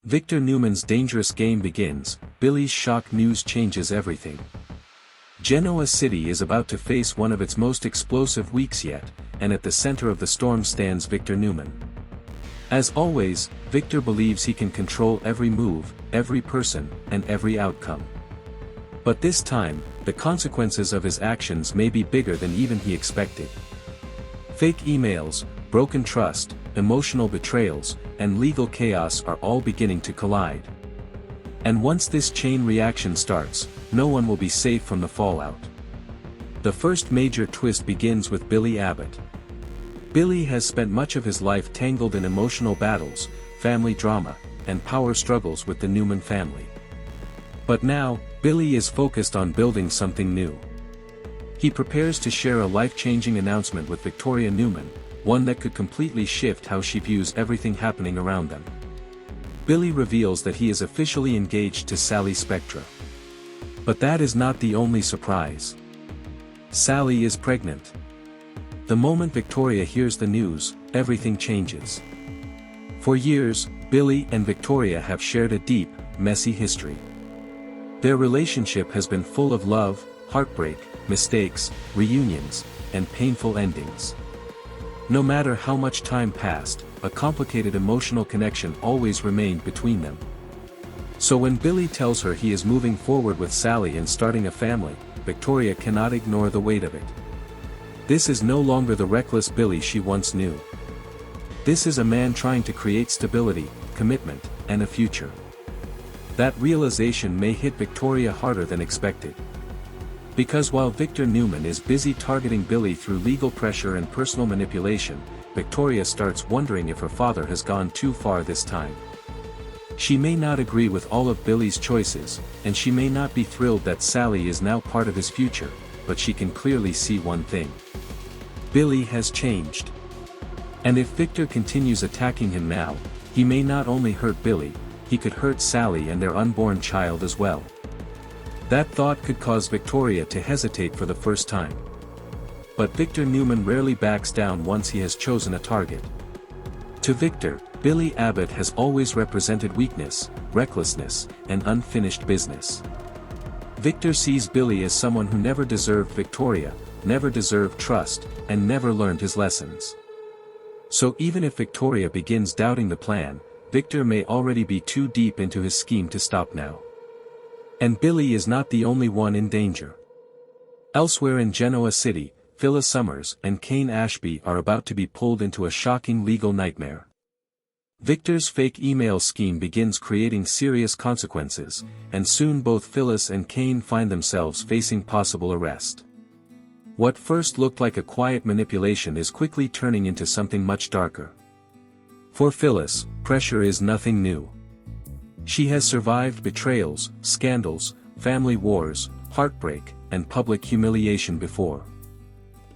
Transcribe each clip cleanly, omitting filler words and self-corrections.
Victor Newman's dangerous game begins. Billy's shock news changes everything. Genoa City is about to face one of its most explosive weeks yet, and at the center of the storm stands Victor Newman. As always, Victor believes he can control every move, every person, and every outcome. But this time, the consequences of his actions may be bigger than even he expected. Fake emails, broken trust, emotional betrayals, and legal chaos are all beginning to collide. And once this chain reaction starts, no one will be safe from the fallout. The first major twist begins with Billy Abbott. Billy has spent much of his life tangled in emotional battles, family drama, and power struggles with the Newman family. But now, Billy is focused on building something new. He prepares to share a life-changing announcement with Victoria Newman, one that could completely shift how she views everything happening around them. Billy reveals that he is officially engaged to Sally Spectra. But that is not the only surprise. Sally is pregnant. The moment Victoria hears the news, everything changes. For years, Billy and Victoria have shared a deep, messy history. Their relationship has been full of love, heartbreak, mistakes, reunions, and painful endings. No matter how much time passed, a complicated emotional connection always remained between them. So when Billy tells her he is moving forward with Sally and starting a family, Victoria cannot ignore the weight of it. This is no longer the reckless Billy she once knew. This is a man trying to create stability, commitment, and a future. That realization may hit Victoria harder than expected. Because while Victor Newman is busy targeting Billy through legal pressure and personal manipulation, Victoria starts wondering if her father has gone too far this time. She may not agree with all of Billy's choices, and she may not be thrilled that Sally is now part of his future, but she can clearly see one thing. Billy has changed. And if Victor continues attacking him now, he may not only hurt Billy, he could hurt Sally and their unborn child as well. That thought could cause Victoria to hesitate for the first time. But Victor Newman rarely backs down once he has chosen a target. To Victor, Billy Abbott has always represented weakness, recklessness, and unfinished business. Victor sees Billy as someone who never deserved Victoria, never deserved trust, and never learned his lessons. So even if Victoria begins doubting the plan, Victor may already be too deep into his scheme to stop now. And Billy is not the only one in danger. Elsewhere in Genoa City, Phyllis and Cain Ashby are about to be pulled into a shocking legal nightmare. Victor's fake email scheme begins creating serious consequences, and soon both Phyllis and Cain find themselves facing possible arrest. What first looked like a quiet manipulation is quickly turning into something much darker. For Phyllis, pressure is nothing new. She has survived betrayals, scandals, family wars, heartbreak, and public humiliation before.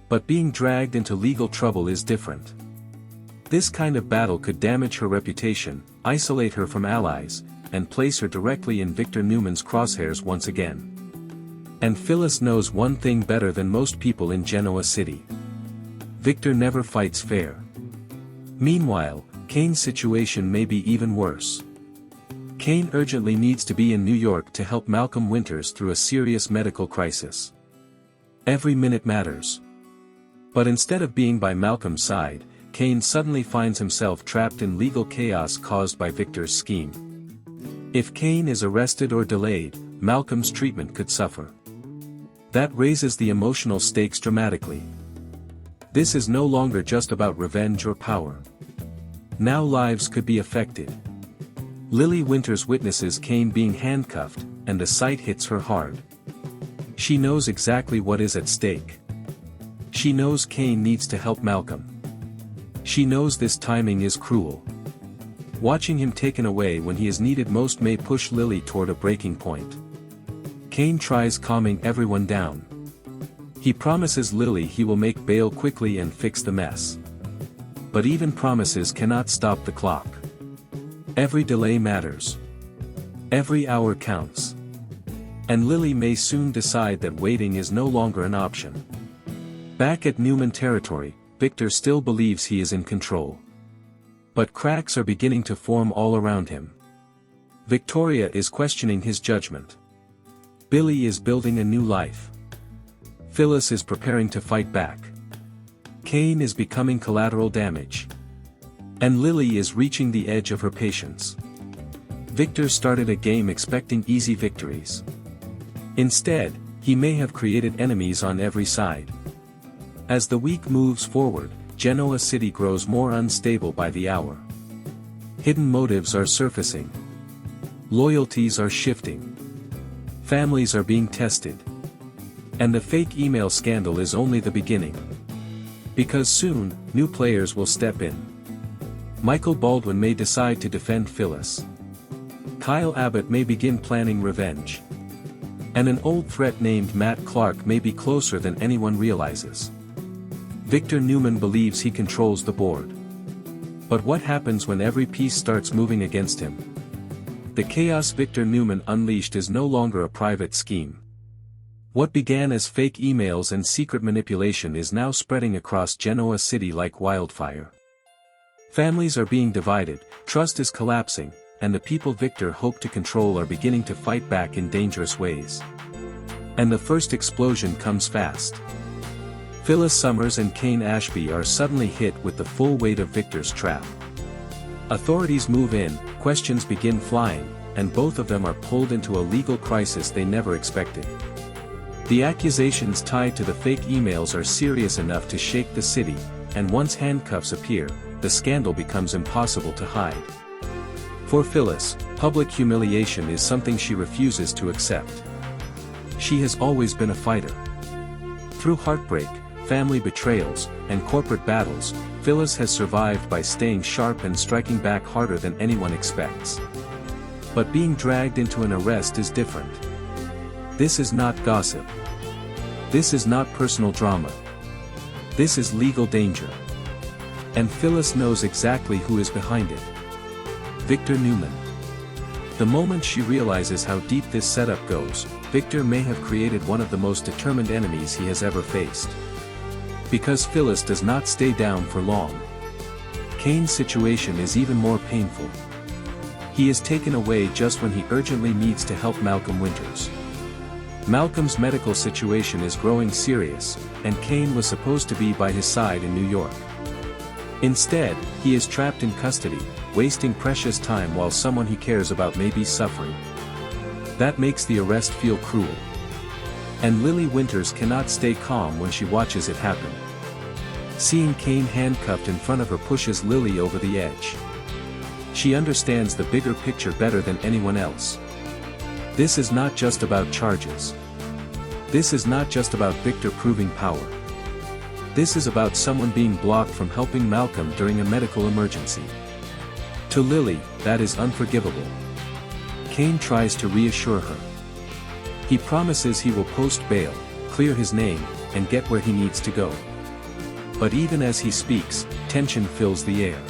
But being dragged into legal trouble is different. This kind of battle could damage her reputation, isolate her from allies, and place her directly in Victor Newman's crosshairs once again. And Phyllis knows one thing better than most people in Genoa City. Victor never fights fair. Meanwhile, Cain's situation may be even worse. Cain urgently needs to be in New York to help Malcolm Winters through a serious medical crisis. Every minute matters. But instead of being by Malcolm's side, Cain suddenly finds himself trapped in legal chaos caused by Victor's scheme. If Cain is arrested or delayed, Malcolm's treatment could suffer. That raises the emotional stakes dramatically. This is no longer just about revenge or power. Now lives could be affected. Lily Winters witnesses Cain being handcuffed, and the sight hits her hard. She knows exactly what is at stake. She knows Cain needs to help Malcolm. She knows this timing is cruel. Watching him taken away when he is needed most may push Lily toward a breaking point. Cain tries calming everyone down. He promises Lily he will make bail quickly and fix the mess. But even promises cannot stop the clock. Every delay matters. Every hour counts. And Lily may soon decide that waiting is no longer an option. Back at Newman territory, Victor still believes he is in control. But cracks are beginning to form all around him. Victoria is questioning his judgment. Billy is building a new life. Phyllis is preparing to fight back. Cain is becoming collateral damage. And Lily is reaching the edge of her patience. Victor started a game expecting easy victories. Instead, he may have created enemies on every side. As the week moves forward, Genoa City grows more unstable by the hour. Hidden motives are surfacing. Loyalties are shifting. Families are being tested. And the fake email scandal is only the beginning. Because soon, new players will step in. Michael Baldwin may decide to defend Phyllis. Kyle Abbott may begin planning revenge. And an old threat named Matt Clark may be closer than anyone realizes. Victor Newman believes he controls the board. But what happens when every piece starts moving against him? The chaos Victor Newman unleashed is no longer a private scheme. What began as fake emails and secret manipulation is now spreading across Genoa City like wildfire. Families are being divided, trust is collapsing, and the people Victor hoped to control are beginning to fight back in dangerous ways. And the first explosion comes fast. Phyllis Summers and Cain Ashby are suddenly hit with the full weight of Victor's trap. Authorities move in, questions begin flying, and both of them are pulled into a legal crisis they never expected. The accusations tied to the fake emails are serious enough to shake the city, and once handcuffs appear, the scandal becomes impossible to hide. For Phyllis, public humiliation is something she refuses to accept. She has always been a fighter. Through heartbreak, family betrayals, and corporate battles, Phyllis has survived by staying sharp and striking back harder than anyone expects. But being dragged into an arrest is different. This is not gossip. This is not personal drama. This is legal danger. And Phyllis knows exactly who is behind it. Victor Newman. The moment she realizes how deep this setup goes, Victor may have created one of the most determined enemies he has ever faced. Because Phyllis does not stay down for long. Cain's situation is even more painful. He is taken away just when he urgently needs to help Malcolm Winters. Malcolm's medical situation is growing serious, and Cain was supposed to be by his side in New York. Instead, he is trapped in custody, wasting precious time while someone he cares about may be suffering. That makes the arrest feel cruel. And Lily Winters cannot stay calm when she watches it happen. Seeing Cain handcuffed in front of her pushes Lily over the edge. She understands the bigger picture better than anyone else. This is not just about charges. This is not just about Victor proving power. This is about someone being blocked from helping Malcolm during a medical emergency. To Lily, that is unforgivable. Cain tries to reassure her. He promises he will post bail, clear his name, and get where he needs to go. But even as he speaks, tension fills the air.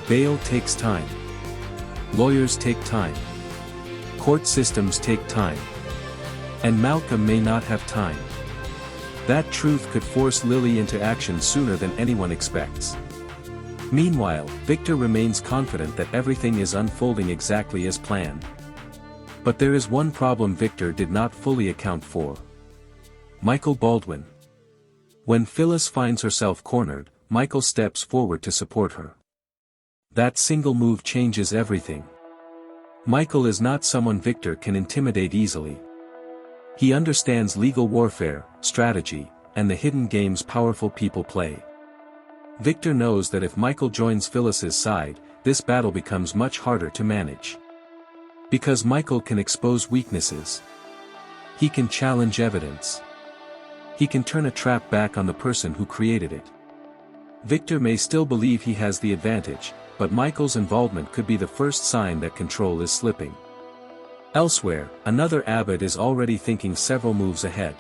Bail takes time. Lawyers take time. Court systems take time. And Malcolm may not have time. That truth could force Lily into action sooner than anyone expects. Meanwhile, Victor remains confident that everything is unfolding exactly as planned. But there is one problem Victor did not fully account for. Michael Baldwin. When Phyllis finds herself cornered, Michael steps forward to support her. That single move changes everything. Michael is not someone Victor can intimidate easily. He understands legal warfare, strategy, and the hidden games powerful people play. Victor knows that if Michael joins Phyllis's side, this battle becomes much harder to manage. Because Michael can expose weaknesses. He can challenge evidence. He can turn a trap back on the person who created it. Victor may still believe he has the advantage, but Michael's involvement could be the first sign that control is slipping. Elsewhere, another Abbott is already thinking several moves ahead.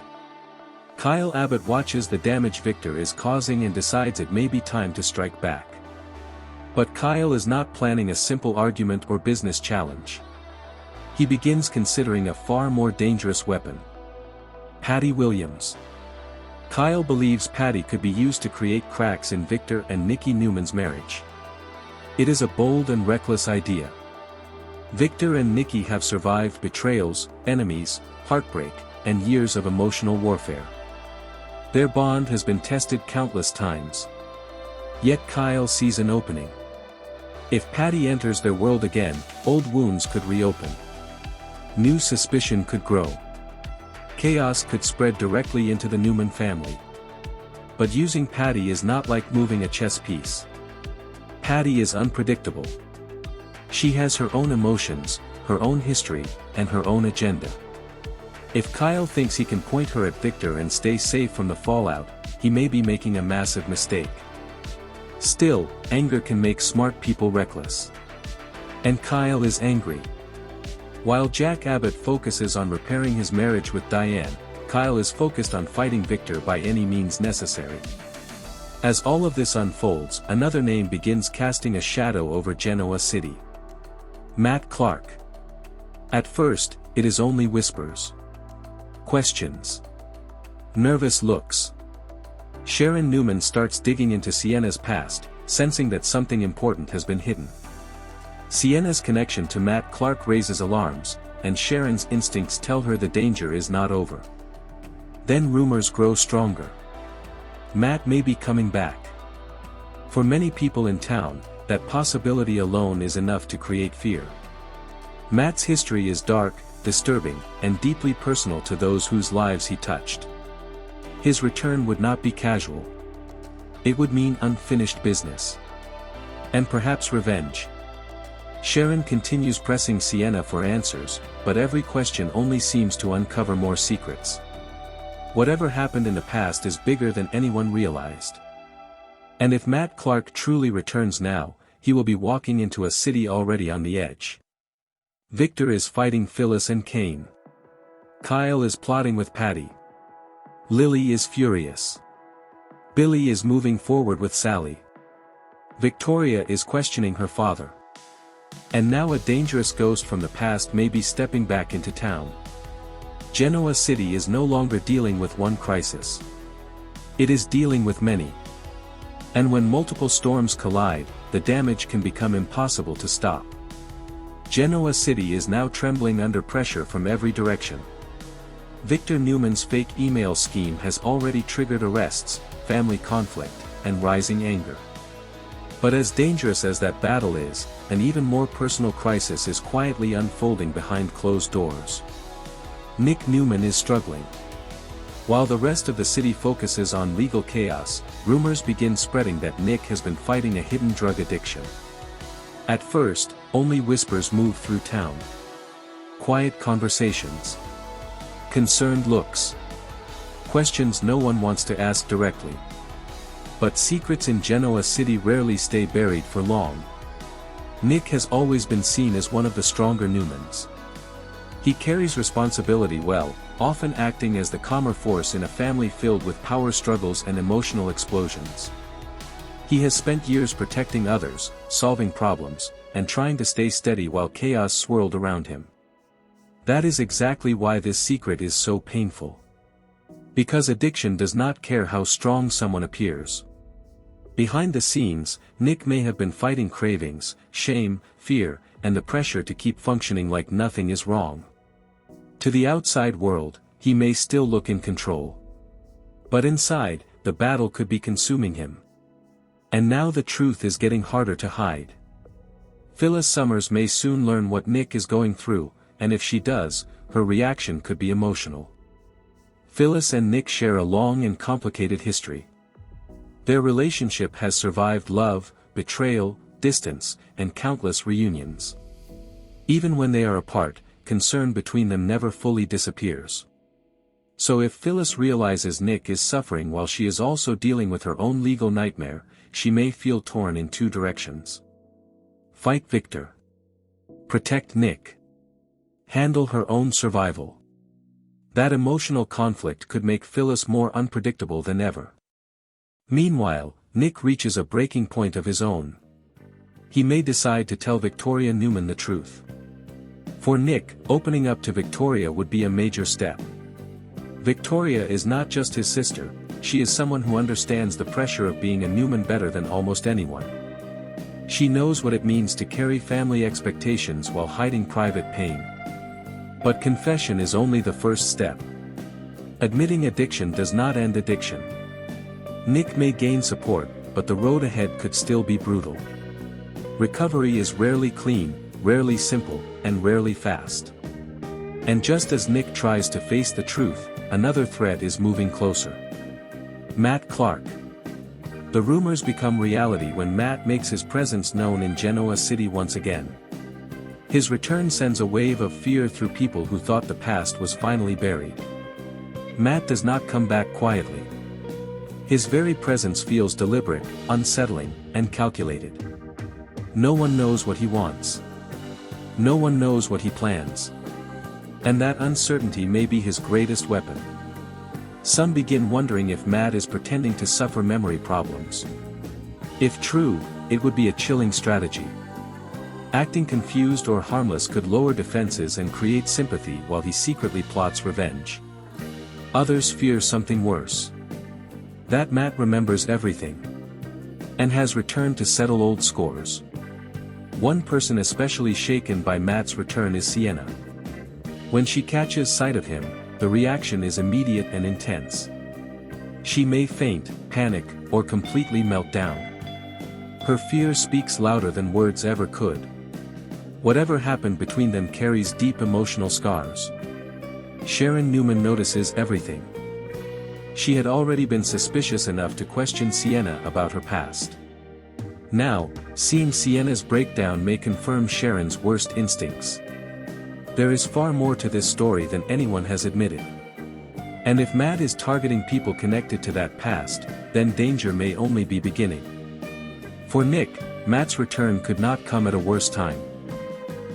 Kyle Abbott watches the damage Victor is causing and decides it may be time to strike back. But Kyle is not planning a simple argument or business challenge. He begins considering a far more dangerous weapon. Patty Williams. Kyle believes Patty could be used to create cracks in Victor and Nikki Newman's marriage. It is a bold and reckless idea. Victor and Nikki have survived betrayals, enemies, heartbreak, and years of emotional warfare. Their bond has been tested countless times. Yet Kyle sees an opening. If Patty enters their world again, old wounds could reopen. New suspicion could grow. Chaos could spread directly into the Newman family. But using Patty is not like moving a chess piece. Patty is unpredictable. She has her own emotions, her own history, and her own agenda. If Kyle thinks he can point her at Victor and stay safe from the fallout, he may be making a massive mistake. Still, anger can make smart people reckless. And Kyle is angry. While Jack Abbott focuses on repairing his marriage with Diane, Kyle is focused on fighting Victor by any means necessary. As all of this unfolds, another name begins casting a shadow over Genoa City. Matt Clark. At first, it is only whispers. Questions. Nervous looks. Sharon Newman starts digging into Sienna's past, sensing that something important has been hidden. Sienna's connection to Matt Clark raises alarms, and Sharon's instincts tell her the danger is not over. Then rumors grow stronger. Matt may be coming back. For many people in town, that possibility alone is enough to create fear. Matt's history is dark, disturbing, and deeply personal to those whose lives he touched. His return would not be casual. It would mean unfinished business. And perhaps revenge. Sharon continues pressing Sienna for answers, but every question only seems to uncover more secrets. Whatever happened in the past is bigger than anyone realized. And if Matt Clark truly returns now, he will be walking into a city already on the edge. Victor is fighting Phyllis and Cain. Kyle is plotting with Patty. Lily is furious. Billy is moving forward with Sally. Victoria is questioning her father. And now a dangerous ghost from the past may be stepping back into town. Genoa City is no longer dealing with one crisis. It is dealing with many. And when multiple storms collide, the damage can become impossible to stop. Genoa City is now trembling under pressure from every direction. Victor Newman's fake email scheme has already triggered arrests, family conflict, and rising anger. But as dangerous as that battle is, an even more personal crisis is quietly unfolding behind closed doors. Nick Newman is struggling. While the rest of the city focuses on legal chaos, rumors begin spreading that Nick has been fighting a hidden drug addiction. At first, only whispers move through town. Quiet conversations. Concerned looks. Questions no one wants to ask directly. But secrets in Genoa City rarely stay buried for long. Nick has always been seen as one of the stronger Newmans. He carries responsibility well, often acting as the calmer force in a family filled with power struggles and emotional explosions. He has spent years protecting others, solving problems, and trying to stay steady while chaos swirled around him. That is exactly why this secret is so painful. Because addiction does not care how strong someone appears. Behind the scenes, Nick may have been fighting cravings, shame, fear, and the pressure to keep functioning like nothing is wrong. To the outside world, he may still look in control. But inside, the battle could be consuming him. And now the truth is getting harder to hide. Phyllis Summers may soon learn what Nick is going through, and if she does, her reaction could be emotional. Phyllis and Nick share a long and complicated history. Their relationship has survived love, betrayal, distance, and countless reunions. Even when they are apart, concern between them never fully disappears. So if Phyllis realizes Nick is suffering while she is also dealing with her own legal nightmare, she may feel torn in two directions. Fight Victor. Protect Nick. Handle her own survival. That emotional conflict could make Phyllis more unpredictable than ever. Meanwhile, Nick reaches a breaking point of his own. He may decide to tell Victoria Newman the truth. For Nick, opening up to Victoria would be a major step. Victoria is not just his sister, she is someone who understands the pressure of being a Newman better than almost anyone. She knows what it means to carry family expectations while hiding private pain. But confession is only the first step. Admitting addiction does not end addiction. Nick may gain support, but the road ahead could still be brutal. Recovery is rarely clean, rarely simple, and rarely fast. And just as Nick tries to face the truth, another threat is moving closer. Matt Clark. The rumors become reality when Matt makes his presence known in Genoa City once again. His return sends a wave of fear through people who thought the past was finally buried. Matt does not come back quietly. His very presence feels deliberate, unsettling, and calculated. No one knows what he wants. No one knows what he plans. And that uncertainty may be his greatest weapon. Some begin wondering if Matt is pretending to suffer memory problems. If true, it would be a chilling strategy. Acting confused or harmless could lower defenses and create sympathy while he secretly plots revenge. Others fear something worse. That Matt remembers everything. And has returned to settle old scores. One person especially shaken by Matt's return is Sienna. When she catches sight of him, the reaction is immediate and intense. She may faint, panic, or completely melt down. Her fear speaks louder than words ever could. Whatever happened between them carries deep emotional scars. Sharon Newman notices everything. She had already been suspicious enough to question Sienna about her past. Now, seeing Sienna's breakdown may confirm Sharon's worst instincts. There is far more to this story than anyone has admitted. And if Matt is targeting people connected to that past, then danger may only be beginning. For Nick, Matt's return could not come at a worse time.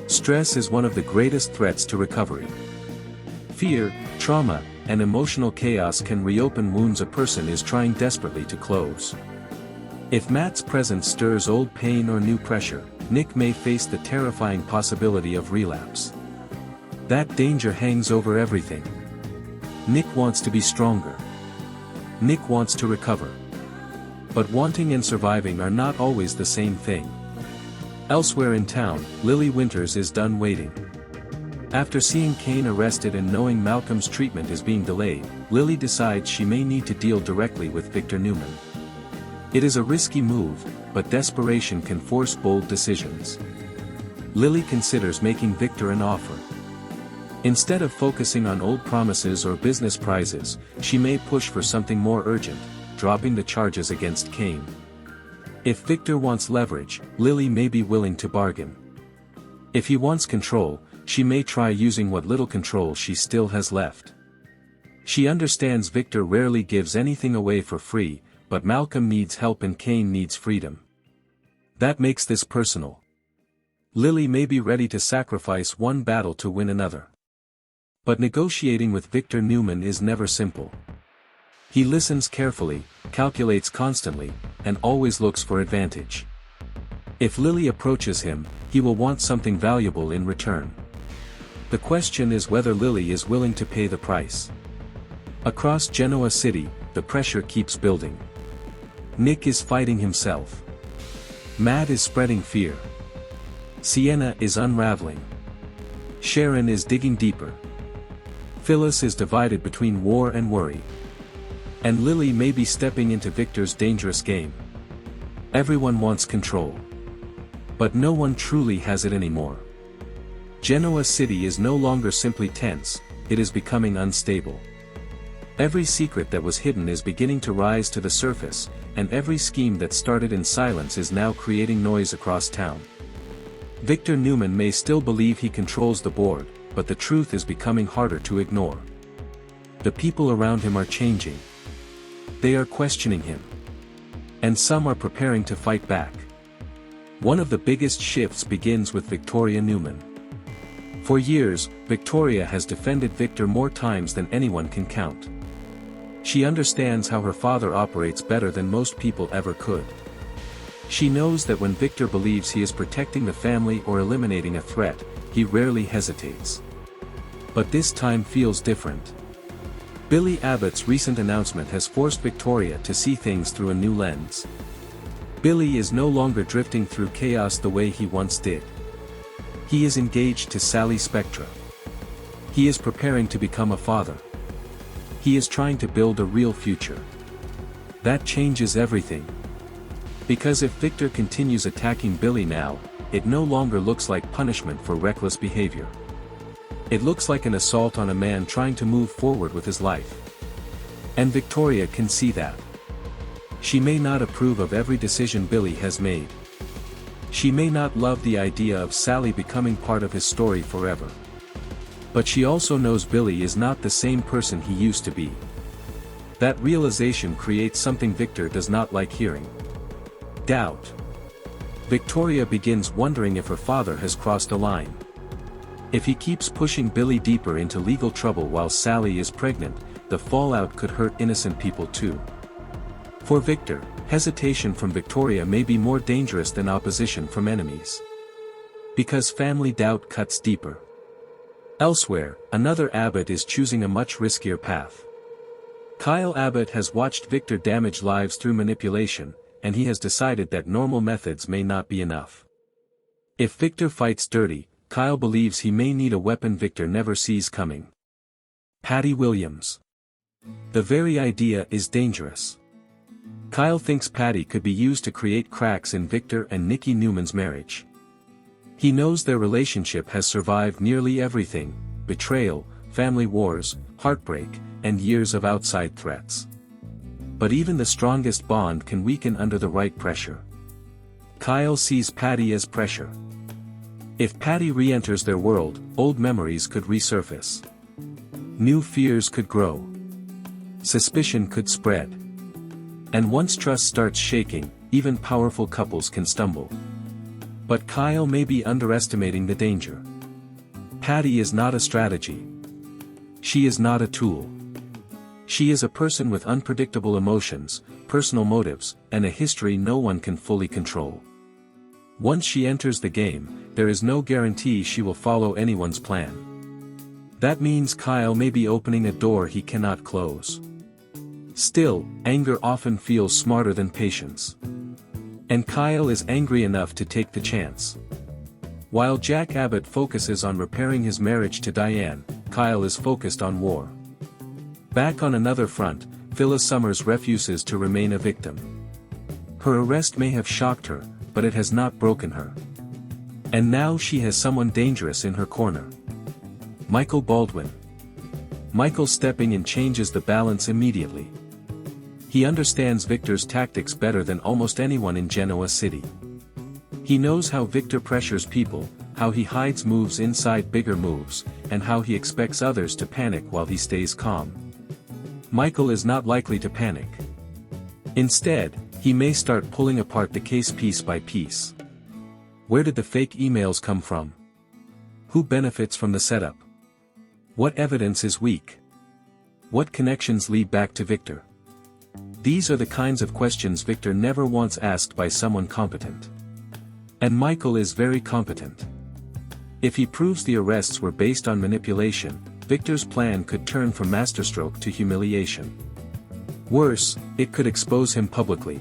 Stress is one of the greatest threats to recovery. Fear, trauma, and emotional chaos can reopen wounds a person is trying desperately to close. If Matt's presence stirs old pain or new pressure, Nick may face the terrifying possibility of relapse. That danger hangs over everything. Nick wants to be stronger. Nick wants to recover. But wanting and surviving are not always the same thing. Elsewhere in town, Lily Winters is done waiting. After seeing Cain arrested and knowing Malcolm's treatment is being delayed, Lily decides she may need to deal directly with Victor Newman. It is a risky move, but desperation can force bold decisions. Lily considers making Victor an offer. Instead of focusing on old promises or business prizes, she may push for something more urgent, dropping the charges against Cain. If Victor wants leverage, Lily may be willing to bargain. If he wants control, she may try using what little control she still has left. She understands Victor rarely gives anything away for free, but Malcolm needs help and Cain needs freedom. That makes this personal. Lily may be ready to sacrifice one battle to win another. But negotiating with Victor Newman is never simple. He listens carefully, calculates constantly, and always looks for advantage. If Lily approaches him, he will want something valuable in return. The question is whether Lily is willing to pay the price. Across Genoa City, the pressure keeps building. Nick is fighting himself. Matt is spreading fear. Sienna is unraveling. Sharon is digging deeper. Phyllis is divided between war and worry. And Lily may be stepping into Victor's dangerous game. Everyone wants control. But no one truly has it anymore. Genoa City is no longer simply tense, it is becoming unstable. Every secret that was hidden is beginning to rise to the surface, and every scheme that started in silence is now creating noise across town. Victor Newman may still believe he controls the board, but the truth is becoming harder to ignore. The people around him are changing. They are questioning him. And some are preparing to fight back. One of the biggest shifts begins with Victoria Newman. For years, Victoria has defended Victor more times than anyone can count. She understands how her father operates better than most people ever could. She knows that when Victor believes he is protecting the family or eliminating a threat, he rarely hesitates. But this time feels different. Billy Abbott's recent announcement has forced Victoria to see things through a new lens. Billy is no longer drifting through chaos the way he once did. He is engaged to Sally Spectra. He is preparing to become a father. He is trying to build a real future. That changes everything. Because if Victor continues attacking Billy now, it no longer looks like punishment for reckless behavior. It looks like an assault on a man trying to move forward with his life. And Victoria can see that. She may not approve of every decision Billy has made. She may not love the idea of Sally becoming part of his story forever. But she also knows Billy is not the same person he used to be. That realization creates something Victor does not like hearing. Doubt. Victoria begins wondering if her father has crossed a line. If he keeps pushing Billy deeper into legal trouble while Sally is pregnant, the fallout could hurt innocent people too. For Victor, hesitation from Victoria may be more dangerous than opposition from enemies. Because family doubt cuts deeper. Elsewhere, another Abbott is choosing a much riskier path. Kyle Abbott has watched Victor damage lives through manipulation, and he has decided that normal methods may not be enough. If Victor fights dirty, Kyle believes he may need a weapon Victor never sees coming. Patty Williams. The very idea is dangerous. Kyle thinks Patty could be used to create cracks in Victor and Nikki Newman's marriage. He knows their relationship has survived nearly everything: betrayal, family wars, heartbreak, and years of outside threats. But even the strongest bond can weaken under the right pressure. Kyle sees Patty as pressure. If Patty re-enters their world, old memories could resurface. New fears could grow. Suspicion could spread. And once trust starts shaking, even powerful couples can stumble. But Kyle may be underestimating the danger. Patty is not a strategy. She is not a tool. She is a person with unpredictable emotions, personal motives, and a history no one can fully control. Once she enters the game, there is no guarantee she will follow anyone's plan. That means Kyle may be opening a door he cannot close. Still, anger often feels smarter than patience. And Kyle is angry enough to take the chance. While Jack Abbott focuses on repairing his marriage to Diane, Kyle is focused on war. Back on another front, Phyllis Summers refuses to remain a victim. Her arrest may have shocked her, but it has not broken her. And now she has someone dangerous in her corner. Michael Baldwin. Michael stepping in changes the balance immediately. He understands Victor's tactics better than almost anyone in Genoa City. He knows how Victor pressures people, how he hides moves inside bigger moves, and how he expects others to panic while he stays calm. Michael is not likely to panic. Instead, he may start pulling apart the case piece by piece. Where did the fake emails come from? Who benefits from the setup? What evidence is weak? What connections lead back to Victor? These are the kinds of questions Victor never wants asked by someone competent. And Michael is very competent. If he proves the arrests were based on manipulation, Victor's plan could turn from masterstroke to humiliation. Worse, it could expose him publicly.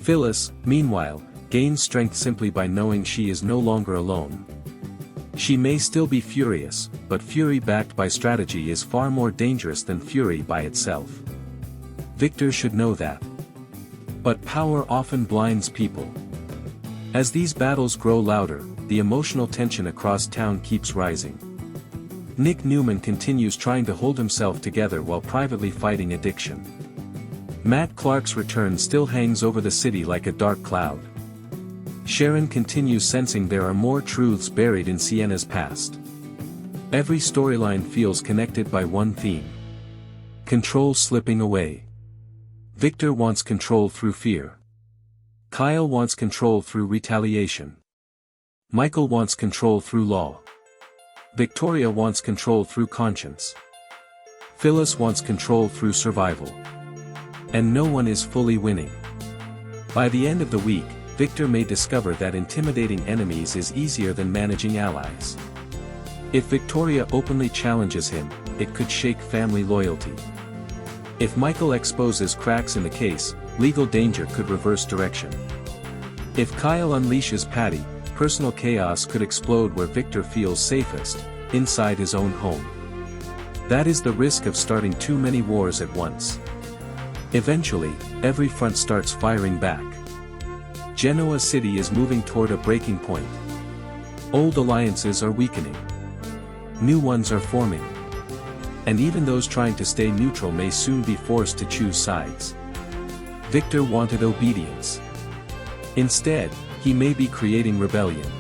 Phyllis, meanwhile, gains strength simply by knowing she is no longer alone. She may still be furious, but fury backed by strategy is far more dangerous than fury by itself. Victor should know that. But power often blinds people. As these battles grow louder, the emotional tension across town keeps rising. Nick Newman continues trying to hold himself together while privately fighting addiction. Matt Clark's return still hangs over the city like a dark cloud. Sharon continues sensing there are more truths buried in Sienna's past. Every storyline feels connected by one theme. Control slipping away. Victor wants control through fear. Kyle wants control through retaliation. Michael wants control through law. Victoria wants control through conscience. Phyllis wants control through survival. And no one is fully winning. By the end of the week, Victor may discover that intimidating enemies is easier than managing allies. If Victoria openly challenges him, it could shake family loyalty. If Michael exposes cracks in the case, legal danger could reverse direction. If Kyle unleashes Patty, personal chaos could explode where Victor feels safest, inside his own home. That is the risk of starting too many wars at once. Eventually, every front starts firing back. Genoa City is moving toward a breaking point. Old alliances are weakening. New ones are forming. And even those trying to stay neutral may soon be forced to choose sides. Victor wanted obedience. Instead, he may be creating rebellion.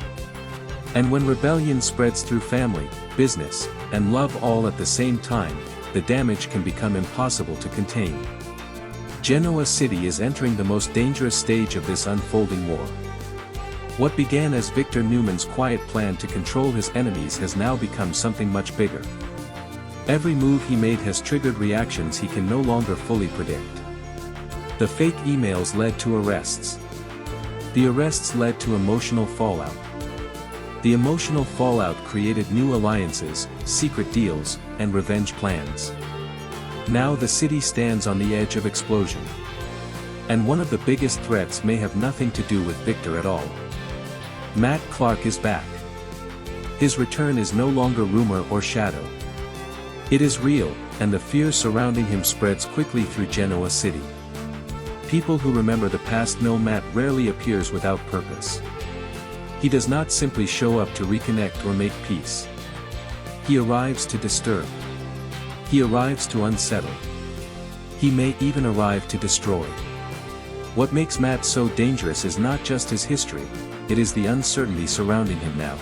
And when rebellion spreads through family, business, and love all at the same time, the damage can become impossible to contain. Genoa City is entering the most dangerous stage of this unfolding war. What began as Victor Newman's quiet plan to control his enemies has now become something much bigger. Every move he made has triggered reactions he can no longer fully predict. The fake emails led to arrests. The arrests led to emotional fallout. The emotional fallout created new alliances, secret deals, and revenge plans. Now the city stands on the edge of explosion. And one of the biggest threats may have nothing to do with Victor at all. Matt Clark is back. His return is no longer rumor or shadow. It is real, and the fear surrounding him spreads quickly through Genoa City. People who remember the past know Matt rarely appears without purpose. He does not simply show up to reconnect or make peace. He arrives to disturb. He arrives to unsettle. He may even arrive to destroy. What makes Matt so dangerous is not just his history, it is the uncertainty surrounding him now.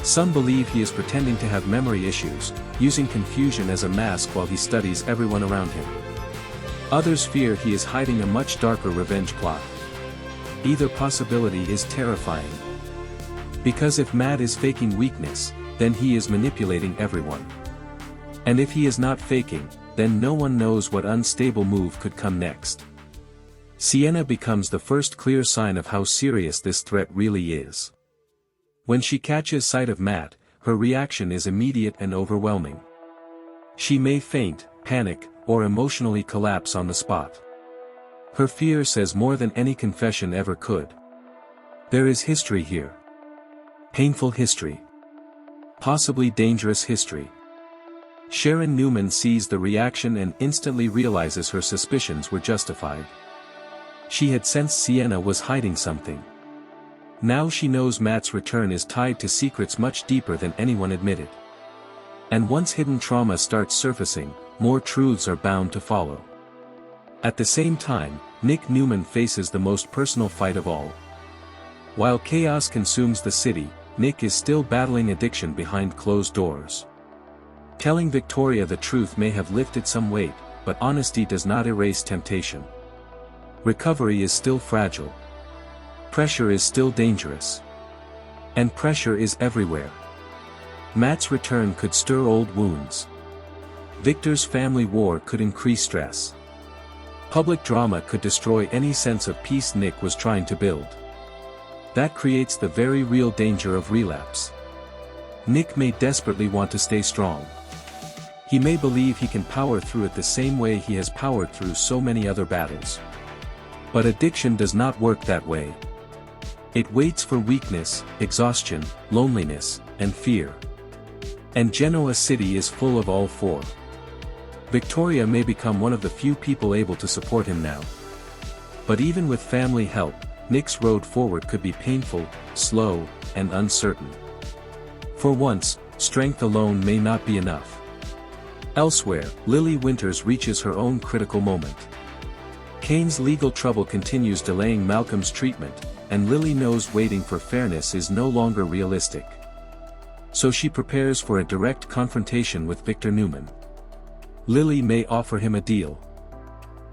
Some believe he is pretending to have memory issues, using confusion as a mask while he studies everyone around him. Others fear he is hiding a much darker revenge plot. Either possibility is terrifying. Because if Matt is faking weakness, then he is manipulating everyone. And if he is not faking, then no one knows what unstable move could come next. Sienna becomes the first clear sign of how serious this threat really is. When she catches sight of Matt, her reaction is immediate and overwhelming. She may faint, panic, or emotionally collapse on the spot. Her fear says more than any confession ever could. There is history here. Painful history. Possibly dangerous history. Sharon Newman sees the reaction and instantly realizes her suspicions were justified. She had sensed Sienna was hiding something. Now she knows Matt's return is tied to secrets much deeper than anyone admitted. And once hidden trauma starts surfacing, more truths are bound to follow. At the same time, Nick Newman faces the most personal fight of all. While chaos consumes the city, Nick is still battling addiction behind closed doors. Telling Victoria the truth may have lifted some weight, but honesty does not erase temptation. Recovery is still fragile. Pressure is still dangerous. And pressure is everywhere. Matt's return could stir old wounds. Victor's family war could increase stress. Public drama could destroy any sense of peace Nick was trying to build. That creates the very real danger of relapse. Nick may desperately want to stay strong. He may believe he can power through it the same way he has powered through so many other battles. But addiction does not work that way. It waits for weakness, exhaustion, loneliness, and fear. And Genoa City is full of all four. Victoria may become one of the few people able to support him now. But even with family help, Nick's road forward could be painful, slow, and uncertain. For once, strength alone may not be enough. Elsewhere, Lily Winters reaches her own critical moment. Cain's legal trouble continues delaying Malcolm's treatment, and Lily knows waiting for fairness is no longer realistic. So she prepares for a direct confrontation with Victor Newman. Lily may offer him a deal.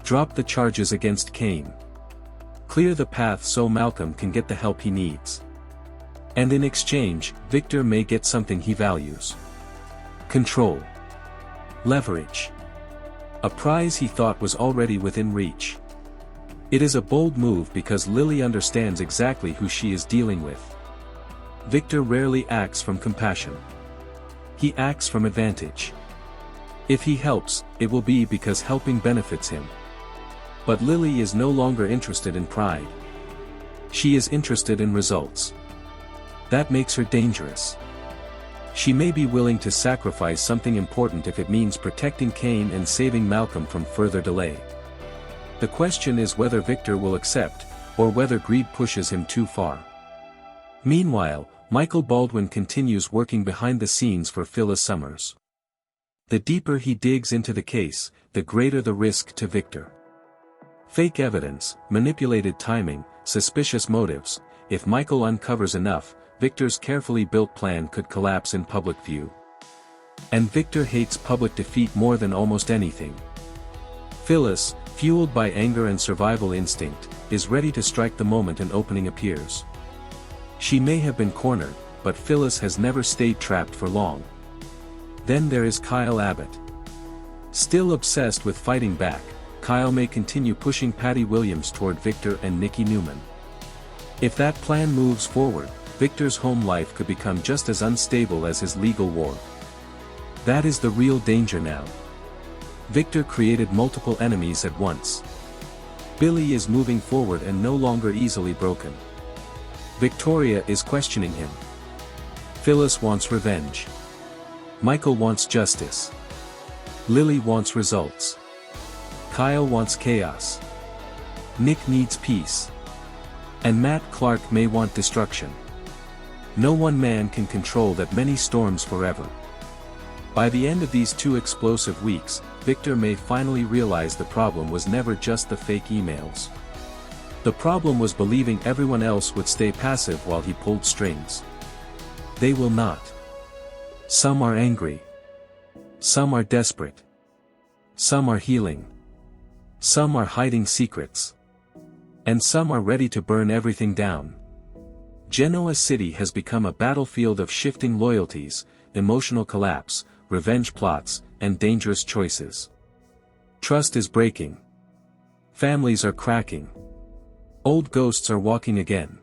Drop the charges against Cain. Clear the path so Malcolm can get the help he needs. And in exchange, Victor may get something he values. Control. Leverage. A prize he thought was already within reach. It is a bold move because Lily understands exactly who she is dealing with. Victor rarely acts from compassion. He acts from advantage. If he helps, it will be because helping benefits him. But Lily is no longer interested in pride. She is interested in results. That makes her dangerous. She may be willing to sacrifice something important if it means protecting Cain and saving Malcolm from further delay. The question is whether Victor will accept, or whether greed pushes him too far. Meanwhile, Michael Baldwin continues working behind the scenes for Phyllis Summers. The deeper he digs into the case, the greater the risk to Victor. Fake evidence, manipulated timing, suspicious motives. If Michael uncovers enough, Victor's carefully built plan could collapse in public view. And Victor hates public defeat more than almost anything. Phyllis, fueled by anger and survival instinct, is ready to strike the moment an opening appears. She may have been cornered, but Phyllis has never stayed trapped for long. Then there is Kyle Abbott. Still obsessed with fighting back, Kyle may continue pushing Patty Williams toward Victor and Nikki Newman. If that plan moves forward, Victor's home life could become just as unstable as his legal war. That is the real danger now. Victor created multiple enemies at once. Billy is moving forward and no longer easily broken. Victoria is questioning him. Phyllis wants revenge. Michael wants justice. Lily wants results. Kyle wants chaos. Nick needs peace. And Matt Clark may want destruction. No one man can control that many storms forever. By the end of these 2 explosive weeks, Victor may finally realize the problem was never just the fake emails. The problem was believing everyone else would stay passive while he pulled strings. They will not. Some are angry. Some are desperate. Some are healing. Some are hiding secrets. And some are ready to burn everything down. Genoa City has become a battlefield of shifting loyalties, emotional collapse, revenge plots, and dangerous choices. Trust is breaking. Families are cracking. Old ghosts are walking again.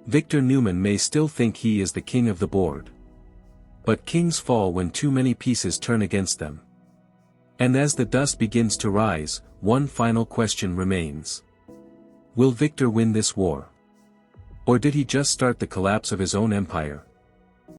Victor Newman may still think he is the king of the board. But kings fall when too many pieces turn against them. And as the dust begins to rise, one final question remains. Will Victor win this war? Or did he just start the collapse of his own empire?